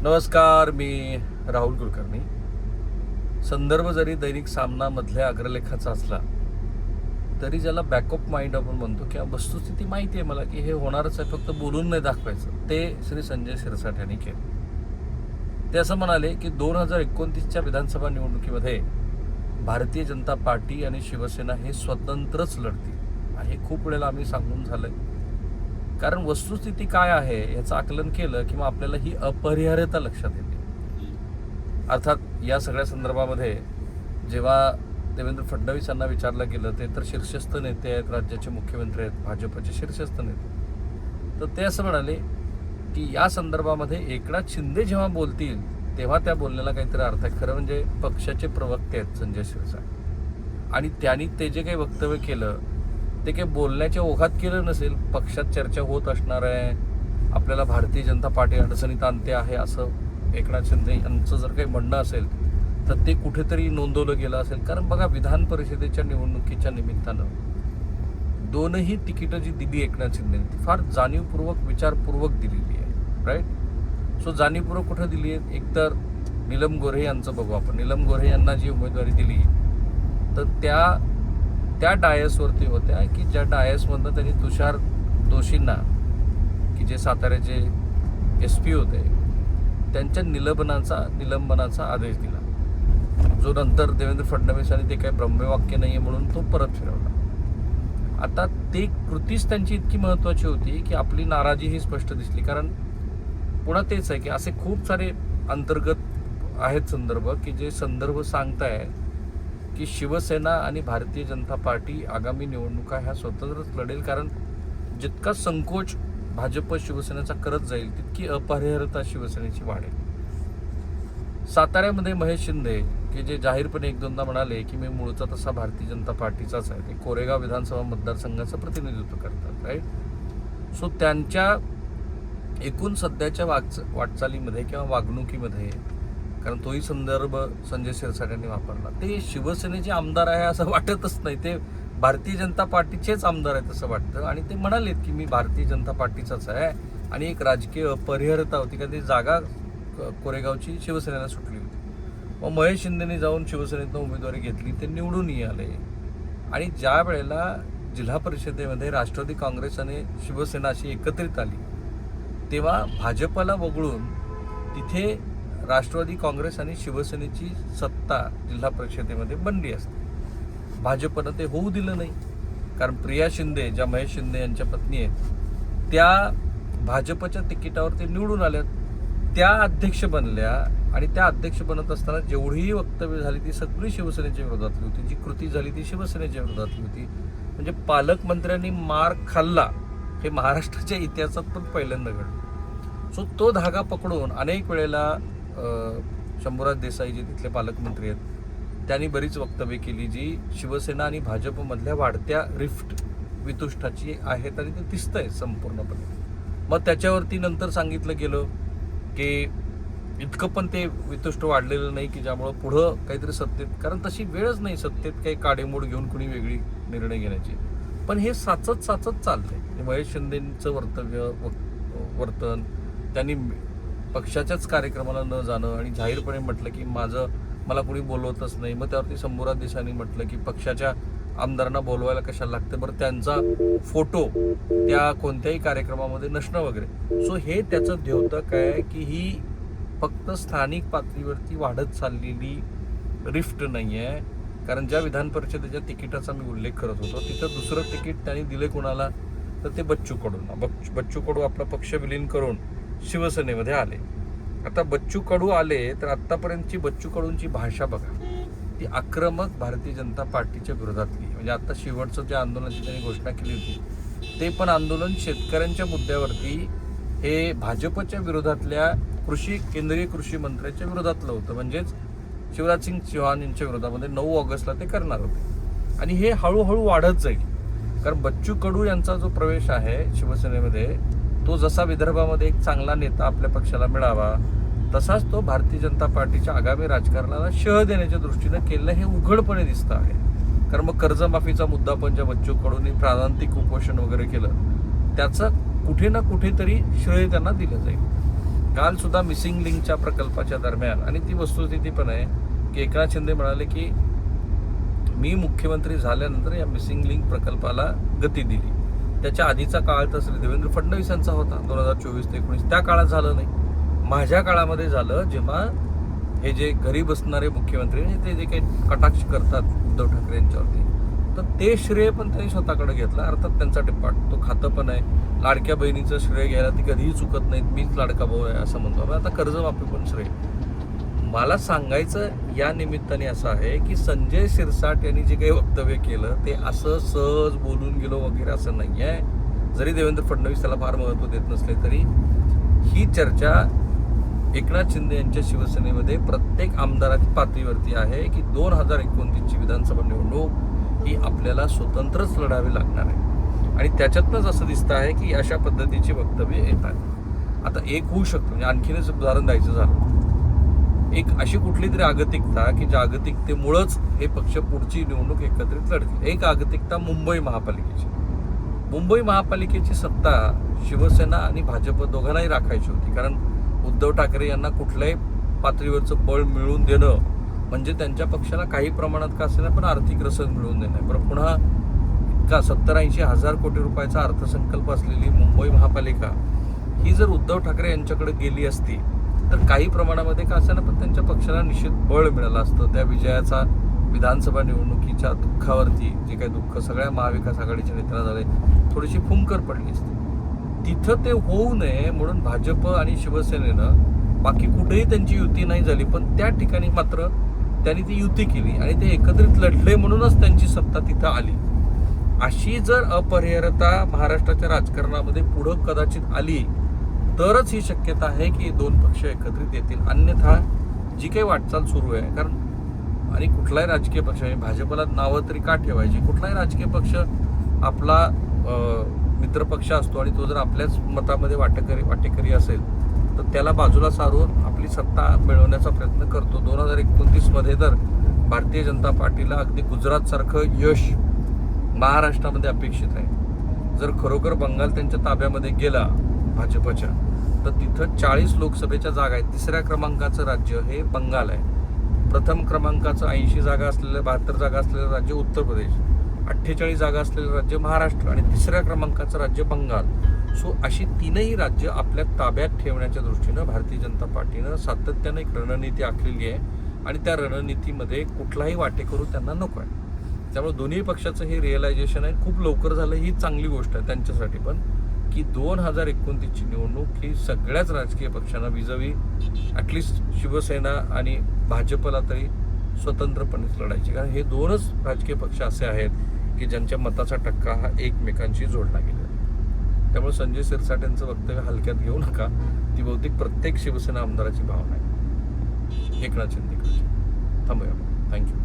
नमस्कार, मी राहुल कुलकर्णी. संदर्भ जरी दैनिक सामनामधल्या अग्रलेखाचा असला तरी ज्याला बॅकअप माइंड आपण म्हणतो किंवा वस्तुस्थिती माहिती आहे मला की हे होणारच आहे, फक्त बोलून नाही दाखवायचं, ते श्री संजय शिरसाट यांनी केलं. ते असं म्हणाले की 2029च्या विधानसभा निवडणुकीमध्ये भारतीय जनता पार्टी आणि शिवसेना हे स्वतंत्रच लढतील. हे खूप वेळेला आम्ही सांगून झालंय, कारण वस्तुस्थिती काय आहे याचं आकलन केलं किंवा आपल्याला ही अपरिहार्यता लक्षात येते. अर्थात या सगळ्या संदर्भामध्ये जेव्हा देवेंद्र फडणवीस यांना विचारलं गेलं, ते तर शीर्षस्थ नेते आहेत, राज्याचे मुख्यमंत्री आहेत, भाजपचे शीर्षस्थ नेते, तर ते असं म्हणाले की या संदर्भामध्ये एकनाथ शिंदे जेव्हा बोलतील तेव्हा त्या बोलण्याला काहीतरी अर्थ आहे. खरं म्हणजे पक्षाचे प्रवक्ते आहेत संजय शिरसाट, आणि त्यांनी ते जे काही वक्तव्य केलं ते काही बोलण्याच्या ओघात केलं नसेल. पक्षात चर्चा होत असणार आहे, आपल्याला भारतीय जनता पार्टी अडचणीत आणते आहे असं एकनाथ शिंदे यांचं जर काही म्हणणं असेल तर ते कुठेतरी नोंदवलं गेलं असेल. कारण बघा, विधान परिषदेच्या निवडणुकीच्या निमित्तानं दोनही तिकीटं जी दिली एकनाथ शिंदेने ती फार जाणीवपूर्वक विचारपूर्वक दिलेली आहे, राईट. सो जाणीवपूर्वक कुठं दिली आहे? एकतर नीलम गोऱ्हे यांचं बघू आपण. नीलम गोऱ्हे यांना जी उमेदवारी दिली तर त्या डायसवरती होत्या की ज्या डायसमधनं त्यांनी तुषार दोशींना, की जे साताऱ्याचे SP होते, त्यांच्या निलंबनाचा आदेश दिला, जो नंतर देवेंद्र फडणवीसांनी ते काही ब्रह्मवाक्य नाही आहे म्हणून तो परत फिरवला. आता ती कृतीच त्यांची इतकी महत्त्वाची होती की आपली नाराजी ही स्पष्ट दिसली. कारण पुन्हा तेच आहे की असे खूप सारे अंतर्गत आहेत संदर्भ की जे संदर्भ सांगताय की शिवसेना आणि भारतीय जनता पार्टी आगामी निवडणुका ह्या स्वतंत्रच लढेल. कारण जितका संकोच भाजप शिवसेनेचा करत जाईल तितकी अपरिहार्यता शिवसेनेची वाढेल. साताऱ्यामध्ये महेश शिंदे, की जे जाहीरपणे एक दोनदा म्हणाले की मी मूळचा तसा भारतीय जनता पार्टीचाच आहे, ते कोरेगाव विधानसभा मतदारसंघाचं प्रतिनिधित्व करतात, राईट. सो त्यांच्या एकूण सध्याच्या वाटचालीमध्ये किंवा वागणुकीमध्ये, कारण तोही संदर्भ संजय शिरसाट यांनी वापरला, ते शिवसेनेचे आमदार आहे असं वाटतच नाही, ते भारतीय जनता पार्टीचेच आमदार आहेत असं वाटतं. आणि ते म्हणालेत की मी भारतीय जनता पार्टीचाच आहे, आणि एक राजकीय अपरिहार्यता होती, कारण ती जागा कोरेगावची शिवसेनेला सुटली होती. मग महेश शिंदेने जाऊन शिवसेनेतनं उमेदवारी घेतली, ते निवडूनही आले. आणि ज्या वेळेला जिल्हा परिषदेमध्ये राष्ट्रवादी काँग्रेस आणि शिवसेना अशी एकत्रित आली तेव्हा भाजपला वगळून तिथे राष्ट्रवादी काँग्रेस आणि शिवसेनेची सत्ता जिल्हा परिषदेमध्ये बनली असते. भाजपनं ते होऊ दिलं नाही, कारण प्रिया शिंदे, ज्या महेश शिंदे यांच्या पत्नी आहेत, त्या भाजपच्या तिकिटावर ते निवडून आल्या, त्या अध्यक्ष बनल्या. आणि त्या अध्यक्ष बनत असताना जेवढीही वक्तव्य झाली ती सगळी शिवसेनेच्या विरोधातली होती, जी कृती झाली ती शिवसेनेच्या विरोधातली होती. म्हणजे पालकमंत्र्यांनी मार खाल्ला हे महाराष्ट्राच्या इतिहासात पण पहिल्यांदा घडलं. सो तो धागा पकडून अनेक वेळेला शंभूराज देसाई, जे तिथले पालकमंत्री आहेत, त्यांनी बरीच वक्तव्य केली जी शिवसेना आणि भाजपमधल्या वाढत्या रिफ्ट वितुष्टाची आहेत, आणि ते दिसतंय संपूर्णपणे. मग त्याच्यावरती नंतर सांगितलं गेलं की इतकं पण ते वितुष्ट वाढलेलं नाही की ज्यामुळं पुढं काहीतरी सत्तेत, कारण तशी वेळच नाही सत्तेत काही काडेमोड घेऊन कुणी वेगळी निर्णय घेण्याची. पण हे साचत चाललंय. महेश शिंदेचं वर्तन, त्यांनी पक्षाच्याच कार्यक्रमाला न जाणं आणि जाहीरपणे म्हटलं की मला कोणी बोलवतच नाही. मग त्यावरती शंभूराज देसाईंनी म्हटलं की पक्षाच्या आमदारांना बोलवायला कशाला लागतं, बरं त्यांचा फोटो त्या कोणत्याही कार्यक्रमामध्ये नसणं वगैरे. सो हे त्याचं द्योतक आहे की ही फक्त स्थानिक पातळीवरती वाढत चाललेली रिफ्ट नाही आहे. कारण ज्या विधान परिषदेच्या तिकिटाचा मी उल्लेख करत होतो तिथं दुसरं तिकीट त्यांनी दिले कोणाला, तर ते बच्चू कडूंना. बच्चू कडू आपला पक्ष विलीन करून शिवसेनेमध्ये आले. आता बच्चू कडू आले तर आत्तापर्यंतची बच्चू कडूंची भाषा बघा, ती आक्रमक भारतीय जनता पार्टीच्या विरोधातली. म्हणजे आता शेवटचं जे आंदोलनाची त्यांनी घोषणा केली होती ते पण आंदोलन शेतकऱ्यांच्या मुद्द्यावरती, हे भाजपच्या विरोधातल्या केंद्रीय कृषी मंत्र्याच्या विरोधातलं होतं. म्हणजेच शिवराज सिंग चौहान यांच्या विरोधामध्ये 9 ऑगस्टला ते करणार होते. आणि हे हळूहळू वाढत जाईल, कारण बच्चू कडू यांचा जो प्रवेश आहे शिवसेनेमध्ये, तो जसा विदर्भामध्ये एक चांगला नेता आपल्या पक्षाला मिळावा, तसाच तो भारतीय जनता पार्टीच्या आगामी राजकारणाला शह देण्याच्या दृष्टीनं केलेलं हे उघडपणे दिसतं आहे. कारण मग कर्जमाफीचा मुद्दा पण ज्या बच्चू कडूंनी प्रांतिक उपोषण वगैरे केलं, त्याचं कुठे ना कुठेतरी श्रेय त्यांना दिलं जाईल. काल सुद्धा मिसिंग लिंकच्या प्रकल्पाच्या दरम्यान, आणि ती वस्तुस्थिती पण आहे की एकनाथ शिंदे म्हणाले की मी मुख्यमंत्री झाल्यानंतर या मिसिंग लिंक प्रकल्पाला गती दिली. त्याच्या आधीचा काळ तर देवेंद्र फडणवीसांचा होता 2024 ते 19. त्या काळात झालं नाही. माझ्या काळामध्ये झालं, जेव्हा हे जे घरी बसणारे मुख्यमंत्री ते जे काही कटाक्ष करतात उद्धव ठाकरे यांच्यावरती, तर ते श्रेय पण त्यांनी स्वतःकडे घेतलं. अर्थात त्यांचा तो खातं पण आहे. लाडक्या बहिणीचं श्रेय घ्यायला ती कधीही चुकत नाहीत. मीच लाडका भाऊ आहे असं म्हणतो. आता कर्जमाफी पण श्रेय. मला सांगायचं या निमित्ताने असं आहे की संजय शिरसाट यांनी जे काही वक्तव्य केलं ते असं सहज बोलून गेलो वगैरे असं नाही आहे. जरी देवेंद्र फडणवीस त्याला फार महत्त्व देत नसले तरी ही चर्चा एकनाथ शिंदे यांच्या शिवसेनेमध्ये प्रत्येक आमदाराच्या पातळीवरती आहे की 2029ची विधानसभा निवडणूक ही आपल्याला स्वतंत्रच लढावी लागणार आहे. आणि त्याच्यातनंच असं दिसतं आहे की अशा पद्धतीची वक्तव्य येतात. आता एक होऊ शकतं, म्हणजे आणखीनच उदाहरण द्यायचं झालं, एक अशी कुठली तरी जागतिकता की जागतिकतेमुळंच हे पक्ष पुढची निवडणूक एकत्रित लढतील. एक जागतिकता मुंबई महापालिकेची. मुंबई महापालिकेची सत्ता शिवसेना आणि भाजप दोघांनाही राखायची होती. कारण उद्धव ठाकरे यांना कुठल्याही पातळीवरचं बळ मिळवून देणं म्हणजे त्यांच्या पक्षाला काही प्रमाणात का असेना पण आर्थिक रसद मिळवून देणं. बरं, पुन्हा इतका 70-80 हजार कोटी रुपयाचा अर्थसंकल्प असलेली मुंबई महापालिका ही जर उद्धव ठाकरे यांच्याकडे गेली असती तर काही प्रमाणामध्ये का असेना पण त्यांच्या पक्षाला निश्चित बळ मिळालं असतं. त्या विजयाचा विधानसभा निवडणुकीच्या दुःखावरती जे काही दुःख सगळ्या महाविकास आघाडीच्या नेत्यांना झाले, थोडीशी फुंकर पडली असते. तिथं ते होऊ नये म्हणून भाजप आणि शिवसेनेनं बाकी कुठेही त्यांची युती नाही झाली, पण त्या ठिकाणी मात्र त्यांनी ती युती केली आणि ते एकत्रित लढले म्हणूनच त्यांची सत्ता तिथं आली. अशी जर अपरिहार्यता महाराष्ट्राच्या राजकारणामध्ये पुढं कदाचित आली तरच ही शक्यता आहे की दोन पक्ष एकत्रित येतील. अन्यथा जी काही वाटचाल सुरू आहे, कारण आणि कुठलाही राजकीय पक्ष, भाजपला नावं तरी का ठेवायची, कुठलाही राजकीय पक्ष आपला मित्रपक्ष असतो आणि तो जर आपल्याच मतामध्ये वाटेकरी असेल तर त्याला बाजूला सारून आपली सत्ता मिळवण्याचा प्रयत्न करतो. 2029मध्ये तर भारतीय जनता पार्टीला अगदी गुजरातसारखं यश महाराष्ट्रामध्ये अपेक्षित आहे. जर खरोखर बंगाल त्यांच्या ताब्यामध्ये गेला भाजपच्या तर तिथं 40 लोकसभेच्या जागा आहेत. 3ऱ्या क्रमांकाचं राज्य हे बंगाल आहे. प्रथम क्रमांकाचं 80 जागा असलेलं 72 जागा असलेलं राज्य उत्तर प्रदेश, 48 जागा असलेलं राज्य महाराष्ट्र आणि 3ऱ्या क्रमांकाचं राज्य बंगाल. सो अशी तीनही राज्य आपल्या ताब्यात ठेवण्याच्या दृष्टीनं भारतीय जनता पार्टीनं सातत्यानं एक रणनीती आखलेली आहे आणि त्या रणनीतीमध्ये कुठलाही वाटेकरू त्यांना नको आहे. त्यामुळे दोन्ही पक्षाचं हे रिअलायझेशन आहे. खूप लवकर झालं ही चांगली गोष्ट आहे त्यांच्यासाठी पण, की 2029ची निवडणूक ही सगळ्याच राजकीय पक्षांना विजवी ॲटलिस्ट शिवसेना आणि भाजपला तरी स्वतंत्रपणेच लढायची. कारण हे दोनच राजकीय पक्ष असे आहेत की ज्यांच्या मताचा टक्का हा एकमेकांशी जोडला गेला आहे. त्यामुळे संजय शिरसाट यांचं वक्तव्य हलक्यात घेऊ नका. ती बहुतेक प्रत्येक शिवसेना आमदाराची भावना आहे एकनाथ शिंदेकडची. थांबूया. थँक्यू.